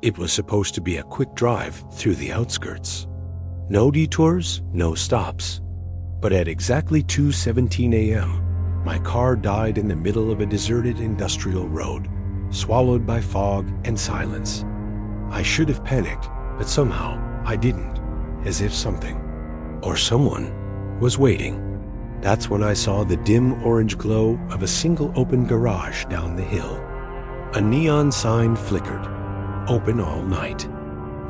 It was supposed to be a quick drive through the outskirts. No detours, no stops. But at exactly 2:17 a.m., my car died in the middle of a deserted industrial road, swallowed by fog and silence. I should have panicked, but somehow I didn't, as if something, or someone, was waiting. That's when I saw the dim orange glow of a single open garage down the hill. A neon sign flickered, open all night.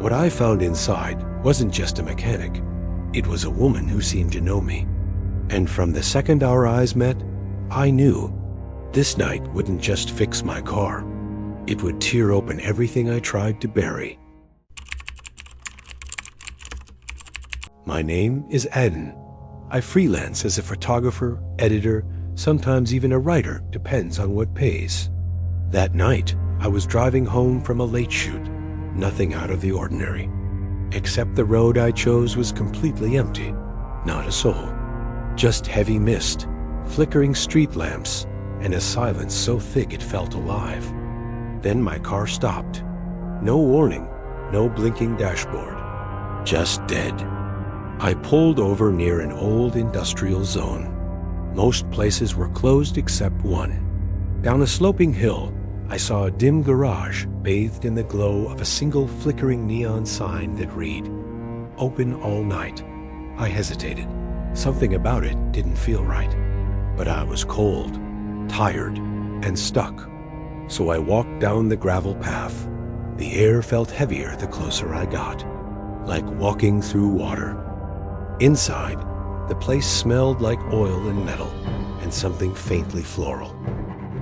What I found inside wasn't just a mechanic. It was a woman who seemed to know me. And from the second our eyes met, I knew this night wouldn't just fix my car. It would tear open everything I tried to bury. My name is Aden. I freelance as a photographer, editor, sometimes even a writer, depends on what pays. That night, I was driving home from a late shoot, nothing out of the ordinary. Except the road I chose was completely empty, not a soul. Just heavy mist, flickering street lamps, and a silence so thick it felt alive. Then my car stopped. No warning, no blinking dashboard. Just dead. I pulled over near an old industrial zone. Most places were closed except one. Down a sloping hill, I saw a dim garage bathed in the glow of a single flickering neon sign that read, "Open all night." I hesitated. Something about it didn't feel right. But I was cold, tired, and stuck. So I walked down the gravel path. The air felt heavier the closer I got, like walking through water. Inside, the place smelled like oil and metal, and something faintly floral.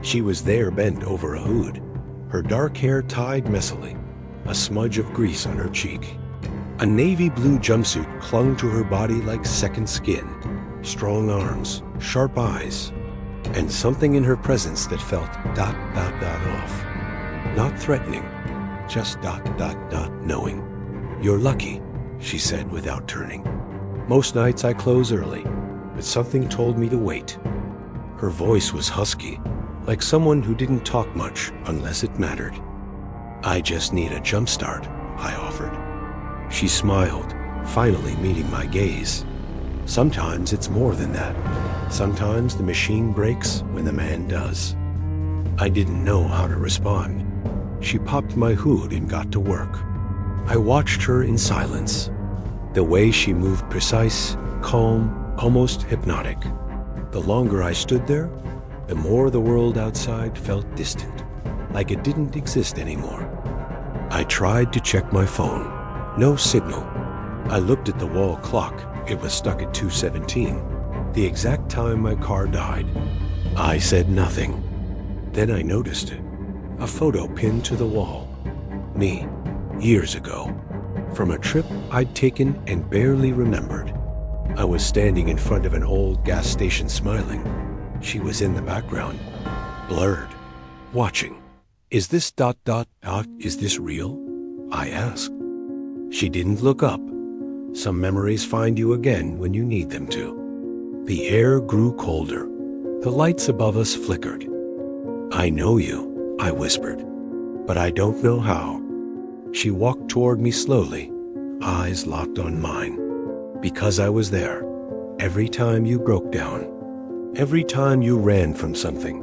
She was there bent over a hood, her dark hair tied messily, a smudge of grease on her cheek. A navy blue jumpsuit clung to her body like second skin, strong arms, sharp eyes, and something in her presence that felt ... off. Not threatening, just ... knowing. "You're lucky," she said without turning. "Most nights I close early, but something told me to wait." Her voice was husky, like someone who didn't talk much unless it mattered. "I just need a jump start," I offered. She smiled, finally meeting my gaze. Sometimes it's more than that. Sometimes the machine breaks when the man does. I didn't know how to respond. She popped my hood and got to work. I watched her in silence. The way she moved, precise, calm, almost hypnotic. The longer I stood there, the more the world outside felt distant, like it didn't exist anymore. I tried to check my phone. No signal. I looked at the wall clock. It was stuck at 2:17, the exact time my car died. I said nothing. Then I noticed it. A photo pinned to the wall. Me, years ago. From a trip I'd taken and barely remembered. I was standing in front of an old gas station smiling. She was in the background, blurred, watching. "Is this ... is this real?" I asked. She didn't look up. Some memories find you again when you need them to. The air grew colder. The lights above us flickered. "I know you," I whispered, "but I don't know how." She walked toward me slowly, eyes locked on mine. "Because I was there, every time you broke down, every time you ran from something.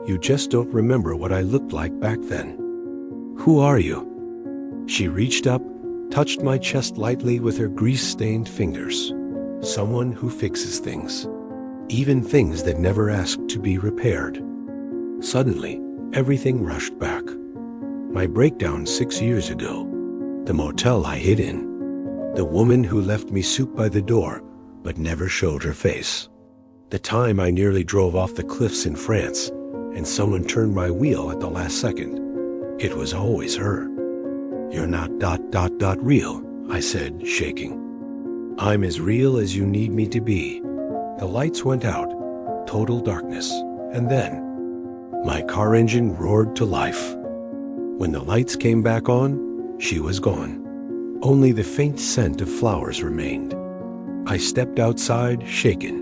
You just don't remember what I looked like back then." "Who are you?" She reached up, touched my chest lightly with her grease-stained fingers. "Someone who fixes things, even things that never asked to be repaired." Suddenly, everything rushed back. My breakdown 6 years ago, the motel I hid in, the woman who left me soup by the door but never showed her face, the time I nearly drove off the cliffs in France and someone turned my wheel at the last second. It was always her. "You're not ... real," I said, shaking. "I'm as real as you need me to be." The lights went out, total darkness, and then my car engine roared to life. When the lights came back on, she was gone. Only the faint scent of flowers remained. I stepped outside, shaken.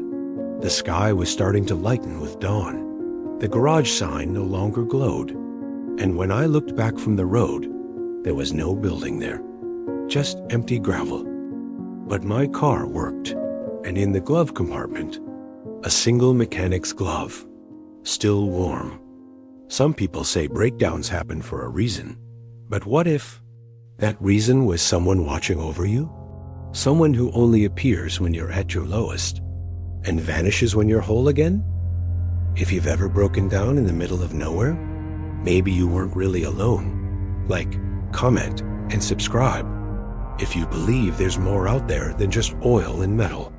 The sky was starting to lighten with dawn. The garage sign no longer glowed. And when I looked back from the road, There was no building there, just empty gravel. But my car worked, and in the glove compartment, a single mechanic's glove, still warm. Some people say breakdowns happen for a reason, but what if that reason was someone watching over you? Someone who only appears when you're at your lowest and vanishes when you're whole again? If you've ever broken down in the middle of nowhere, maybe you weren't really alone. Like, comment and subscribe if you believe there's more out there than just oil and metal.